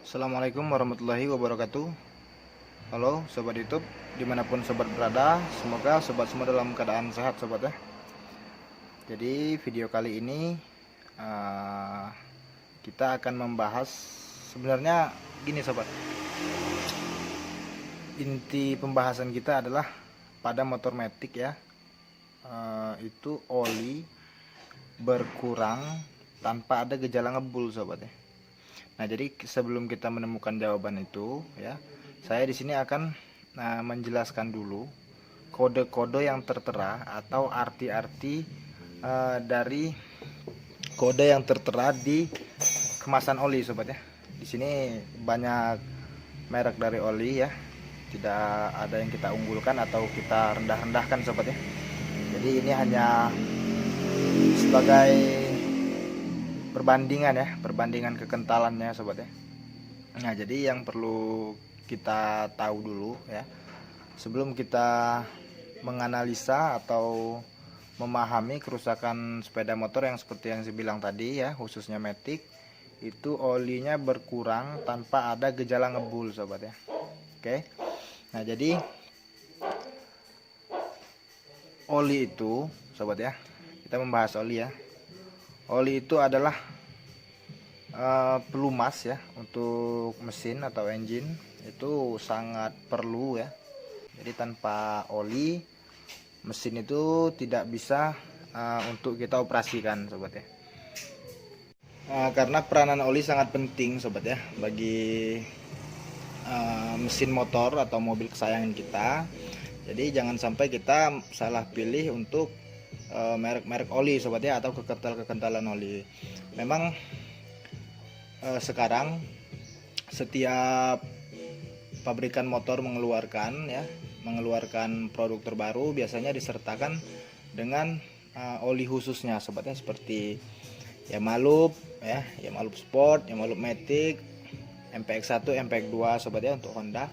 Assalamualaikum warahmatullahi wabarakatuh. Halo sobat YouTube, dimanapun sobat berada, semoga sobat semua dalam keadaan sehat sobat ya. Jadi video kali ini kita akan membahas, sebenarnya gini sobat, inti pembahasan kita adalah pada motor matic ya, itu oli berkurang tanpa ada gejala ngebul sobat ya. Nah, jadi sebelum kita menemukan jawaban itu ya, saya di sini akan menjelaskan dulu kode-kode yang tertera atau arti-arti dari kode yang tertera di kemasan oli sobat ya. Di sini banyak merek dari oli ya. Tidak ada yang kita unggulkan atau kita rendah-rendahkan sobat ya. Jadi ini hanya sebagai perbandingan ya, perbandingan kekentalannya sobat ya. Nah, jadi yang perlu kita tahu dulu ya, sebelum kita menganalisa atau memahami kerusakan sepeda motor yang seperti yang saya bilang tadi ya, khususnya matic, itu olinya berkurang tanpa ada gejala ngebul sobat ya. Oke. Nah, jadi oli itu sobat ya, kita membahas oli ya. Oli itu adalah pelumas ya untuk mesin atau engine, itu sangat perlu ya. Jadi tanpa oli mesin itu tidak bisa untuk kita operasikan sobat ya. Karena peranan oli sangat penting sobat ya bagi mesin motor atau mobil kesayangan kita. Jadi jangan sampai kita salah pilih untuk merek-merek oli sobat ya, atau kekentalan oli. Memang sekarang setiap pabrikan motor mengeluarkan produk terbaru, biasanya disertakan dengan oli khususnya sobat ya, seperti Yamalub ya, Yamalub Sport, Yamalub Matic, MPX1, MPX2 sobat ya untuk Honda.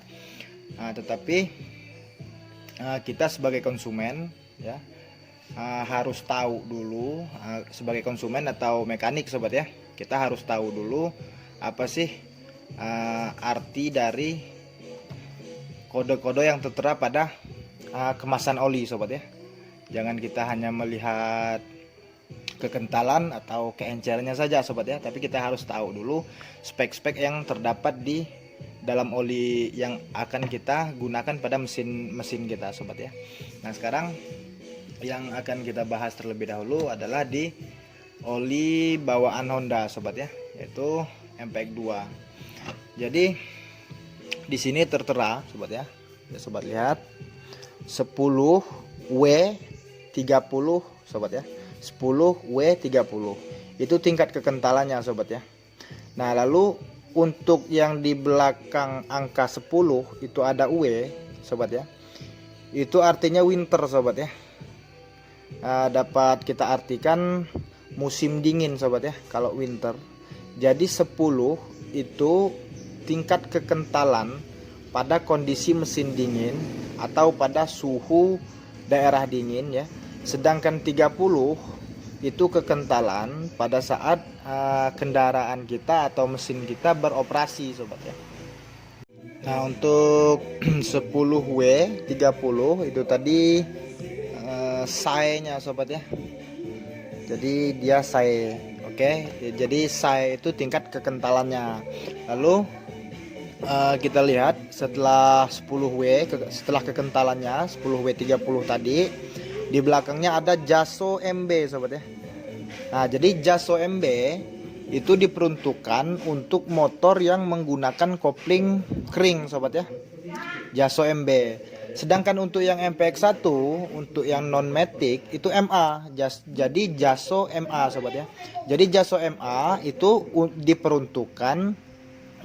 Tetapi kita sebagai konsumen ya, harus tahu dulu, sebagai konsumen atau mekanik sobat ya, kita harus tahu dulu apa sih arti dari kode-kode yang tertera pada kemasan oli sobat ya. Jangan kita hanya melihat kekentalan atau keencernya saja sobat ya, tapi kita harus tahu dulu spek-spek yang terdapat di dalam oli yang akan kita gunakan pada mesin kita sobat ya. Nah, sekarang yang akan kita bahas terlebih dahulu adalah di oli bawaan Honda sobat ya, yaitu MPX2. Jadi di sini tertera sobat ya, sobat lihat 10W30 sobat ya, 10W30 itu tingkat kekentalannya sobat ya. Nah, lalu untuk yang di belakang angka 10 itu ada W sobat ya, itu artinya winter sobat ya. Dapat kita artikan musim dingin sobat ya kalau winter. Jadi 10 itu tingkat kekentalan pada kondisi mesin dingin atau pada suhu daerah dingin ya. Sedangkan 30 itu kekentalan pada saat kendaraan kita atau mesin kita beroperasi sobat ya. Nah, untuk 10W30 itu tadi SAE-nya sobat ya. Jadi dia SAE. Oke, jadi SAE itu tingkat kekentalannya. Lalu kita lihat setelah 10W, setelah kekentalannya 10W30 tadi, di belakangnya ada JASO MB sobat ya. Nah, jadi JASO MB itu diperuntukkan untuk motor yang menggunakan kopling kering sobat ya, JASO MB. Sedangkan untuk yang MPX1, untuk yang non matic itu MA. Jadi JASO MA sobat ya. Jadi JASO MA itu diperuntukkan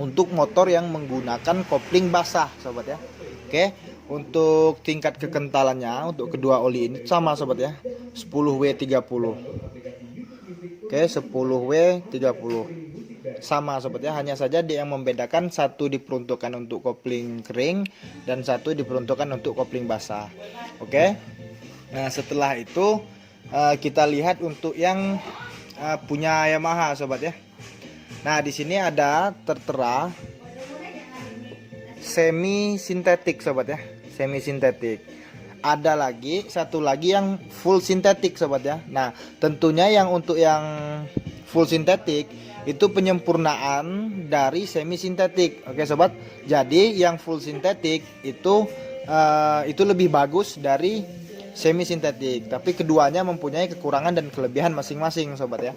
untuk motor yang menggunakan kopling basah sobat ya. Oke, untuk tingkat kekentalannya untuk kedua oli ini sama sobat ya, 10W30. Oke, 10W30 sama sobat ya, hanya saja dia yang membedakan satu diperuntukkan untuk kopling kering dan satu diperuntukkan untuk kopling basah. Oke. Nah, setelah itu kita lihat untuk yang punya Yamaha sobat ya. Nah, di sini ada tertera semi sintetik sobat ya, semi sintetik. Ada lagi satu lagi yang full sintetik sobat ya. Nah tentunya yang untuk yang full sintetik itu penyempurnaan dari semi sintetik. Oke sobat, jadi yang full sintetik itu lebih bagus dari semi sintetik, tapi keduanya mempunyai kekurangan dan kelebihan masing-masing sobat ya.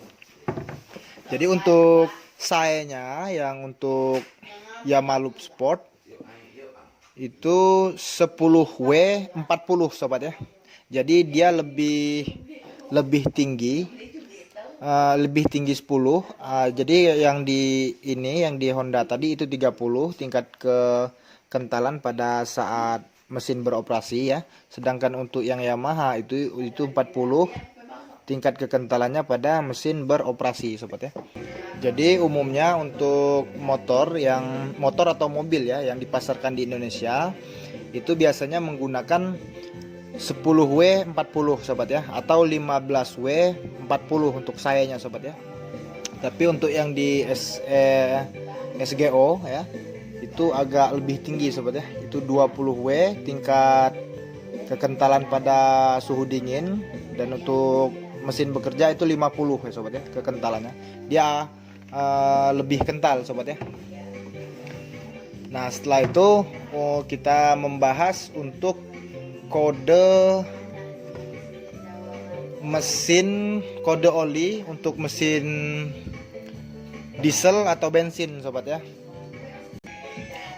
Jadi untuk sayanya yang untuk Yamaha Loop Sport itu 10W 40 sobat ya. Jadi dia lebih tinggi, lebih tinggi 10. Jadi yang di Honda tadi itu 30 tingkat kekentalan pada saat mesin beroperasi ya. Sedangkan untuk yang Yamaha itu 40 tingkat kekentalannya pada mesin beroperasi sobat ya. Jadi umumnya untuk motor atau mobil ya yang dipasarkan di Indonesia itu biasanya menggunakan 10W 40 sobat ya, atau 15W 40 untuk sayanya sobat ya. Tapi untuk yang di SGO ya itu agak lebih tinggi sobat ya, itu 20W tingkat kekentalan pada suhu dingin, dan untuk mesin bekerja itu 50 ya sobat ya kekentalannya. Dia lebih kental sobat ya. Nah setelah itu kita membahas untuk kode mesin, kode oli untuk mesin diesel atau bensin sobat ya.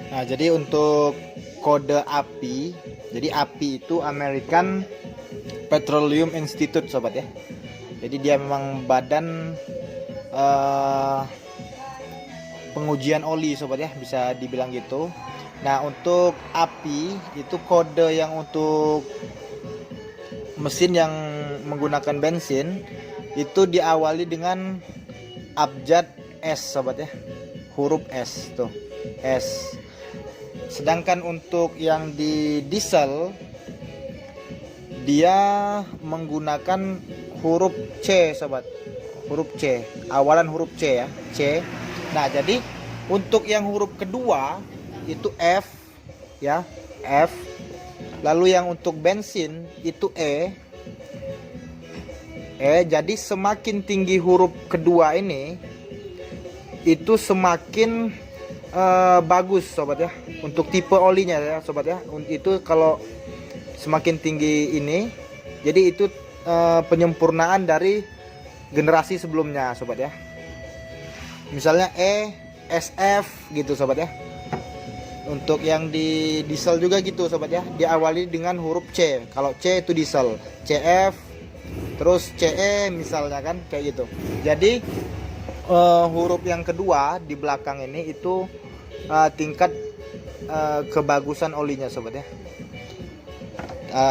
Nah jadi untuk kode API, jadi API itu American Petroleum Institute sobat ya. Jadi dia memang badan pengujian oli sobat ya, bisa dibilang gitu. Nah untuk API itu kode yang untuk mesin yang menggunakan bensin itu diawali dengan abjad S sobat ya, huruf S tuh, S. Sedangkan untuk yang di diesel dia menggunakan huruf C sobat, huruf C, awalan huruf C ya, C. Nah jadi untuk yang huruf kedua itu F ya, F. Lalu yang untuk bensin itu E. Jadi semakin tinggi huruf kedua ini itu semakin bagus sobat ya, untuk tipe olinya ya sobat ya. Itu kalau semakin tinggi ini, jadi itu penyempurnaan dari generasi sebelumnya sobat ya. Misalnya E, SF gitu sobat ya. Untuk yang di diesel juga gitu sobat ya, diawali dengan huruf C. Kalau C itu diesel, CF, terus CE misalnya kan, kayak gitu. Jadi huruf yang kedua di belakang ini itu tingkat kebagusan olinya sobat ya,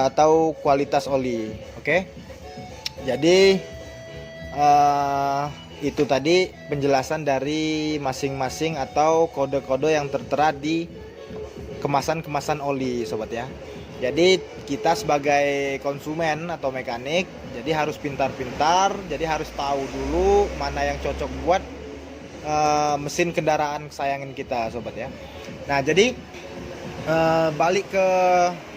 atau kualitas oli. Oke. Jadi itu tadi penjelasan dari masing-masing atau kode-kode yang tertera di kemasan-kemasan oli sobat ya. Jadi kita sebagai konsumen atau mekanik jadi harus pintar-pintar, jadi harus tahu dulu mana yang cocok buat mesin kendaraan kesayangan kita sobat ya. Nah jadi balik ke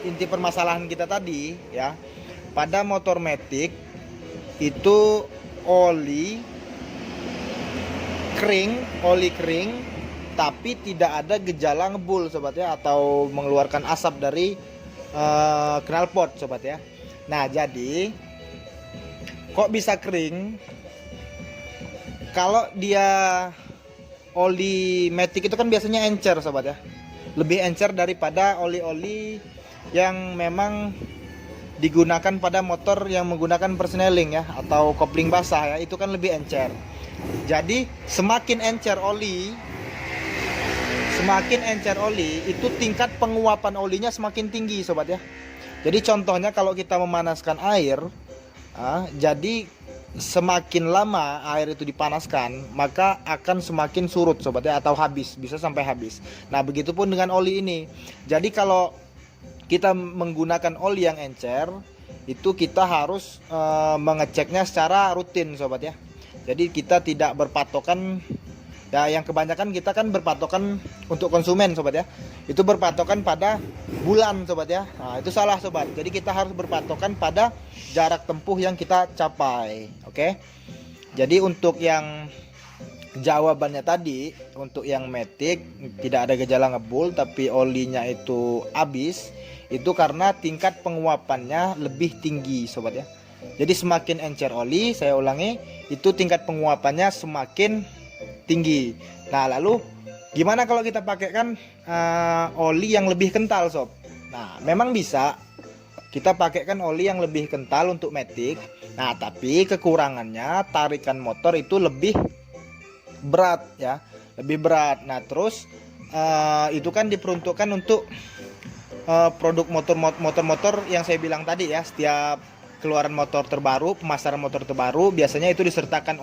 inti permasalahan kita tadi ya, pada motor matic itu oli kering tapi tidak ada gejala ngebul sobat ya, atau mengeluarkan asap dari knalpot sobat ya. Nah jadi kok bisa kering? Kalau dia oli matic itu kan biasanya encer sobat ya, lebih encer daripada oli-oli yang memang digunakan pada motor yang menggunakan persneling ya, atau kopling basah ya, itu kan lebih encer. Jadi semakin encer oli itu tingkat penguapan olinya semakin tinggi sobat ya. Jadi contohnya kalau kita memanaskan air, jadi semakin lama air itu dipanaskan maka akan semakin surut sobat ya, atau habis, bisa sampai habis. Nah begitupun dengan oli ini. Jadi kalau kita menggunakan oli yang encer itu kita harus mengeceknya secara rutin sobat ya. Jadi kita tidak berpatokan Ya, yang kebanyakan kita kan berpatokan untuk konsumen sobat ya, itu berpatokan pada bulan sobat ya. Nah, itu salah sobat. Jadi kita harus berpatokan pada jarak tempuh yang kita capai. Oke. Jadi untuk yang jawabannya tadi, untuk yang Matic tidak ada gejala ngebul tapi olinya itu habis, itu karena tingkat penguapannya lebih tinggi sobat ya. Jadi semakin encer oli, saya ulangi, itu tingkat penguapannya semakin tinggi. Nah, lalu gimana kalau kita pakaikan oli yang lebih kental sob? Nah, memang bisa kita pakaikan oli yang lebih kental untuk Matic. Nah, tapi kekurangannya tarikan motor itu lebih berat ya, lebih berat. Nah, terus itu kan diperuntukkan untuk produk motor yang saya bilang tadi ya. Setiap keluaran motor terbaru, pemasaran motor terbaru, biasanya itu disertakan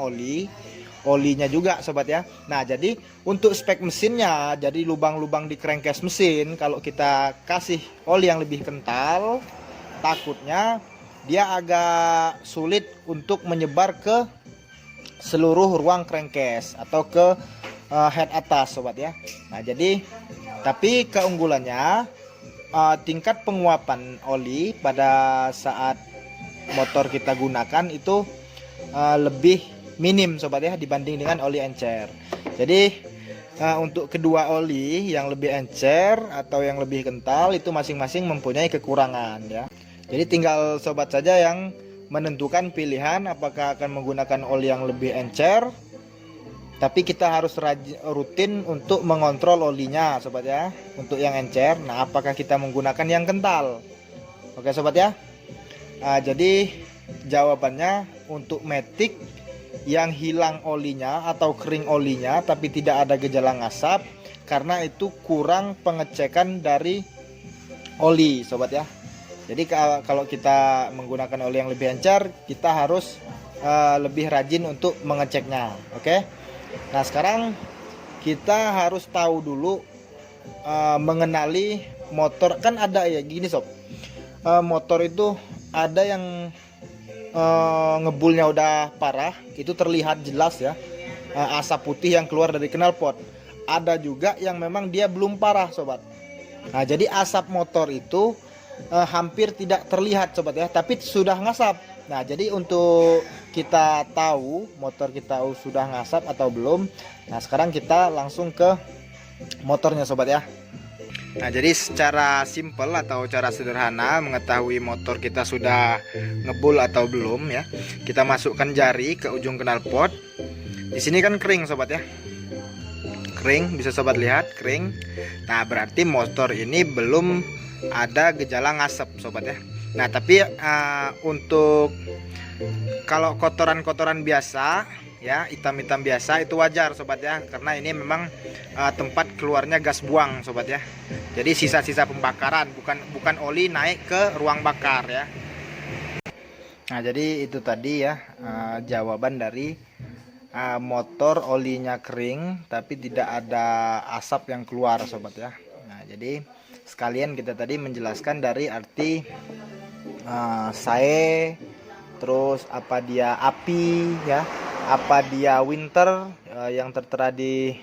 olinya juga sobat ya. Nah, jadi untuk spek mesinnya, jadi lubang-lubang di crankcase mesin, kalau kita kasih oli yang lebih kental, takutnya dia agak sulit untuk menyebar ke seluruh ruang crankcase atau ke head atas sobat ya. Nah, jadi tapi keunggulannya tingkat penguapan oli pada saat motor kita gunakan itu lebih minim sobat ya, dibanding dengan oli encer. Jadi untuk kedua oli yang lebih encer atau yang lebih kental itu masing-masing mempunyai kekurangan ya. Jadi tinggal sobat saja yang menentukan pilihan apakah akan menggunakan oli yang lebih encer, tapi kita harus rutin untuk mengontrol olinya sobat ya. Untuk yang encer, nah apakah kita menggunakan yang kental? Oke sobat ya. Jadi jawabannya untuk Matic yang hilang olinya atau kering olinya tapi tidak ada gejala ngasap, karena itu kurang pengecekan dari oli sobat ya. Jadi kalau kita menggunakan oli yang lebih encer, kita harus lebih rajin untuk mengeceknya. Oke. Nah, sekarang kita harus tahu dulu mengenali motor. Kan ada ya gini sob, motor itu ada yang ngebulnya udah parah, itu terlihat jelas ya, asap putih yang keluar dari knalpot. Ada juga yang memang dia belum parah sobat. Nah, jadi asap motor itu hampir tidak terlihat sobat ya, tapi sudah ngasap. Nah, jadi untuk kita tahu motor kita sudah ngasap atau belum, nah sekarang kita langsung ke motornya sobat ya. Nah, jadi secara simpel atau cara sederhana mengetahui motor kita sudah ngebul atau belum ya, kita masukkan jari ke ujung knalpot. Di sini kan kering sobat ya, kering, bisa sobat lihat kering. Nah, berarti motor ini belum ada gejala ngasep sobat ya. Nah, tapi untuk kalau kotoran-kotoran biasa ya, hitam-hitam biasa itu wajar sobat ya, karena ini memang tempat keluarnya gas buang sobat ya. Jadi sisa-sisa pembakaran, bukan oli naik ke ruang bakar ya. Nah, jadi itu tadi ya jawaban dari motor olinya kering tapi tidak ada asap yang keluar sobat ya. Nah, jadi sekalian kita tadi menjelaskan dari arti sae, terus apa dia api ya, apa dia winter yang tertera di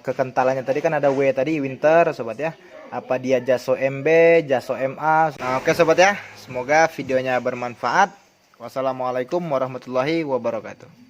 kekentalannya tadi kan ada W tadi, winter sobat ya. Apa dia Jaso MB, Jaso MA. Oke sobat ya, semoga videonya bermanfaat. Wassalamualaikum warahmatullahi wabarakatuh.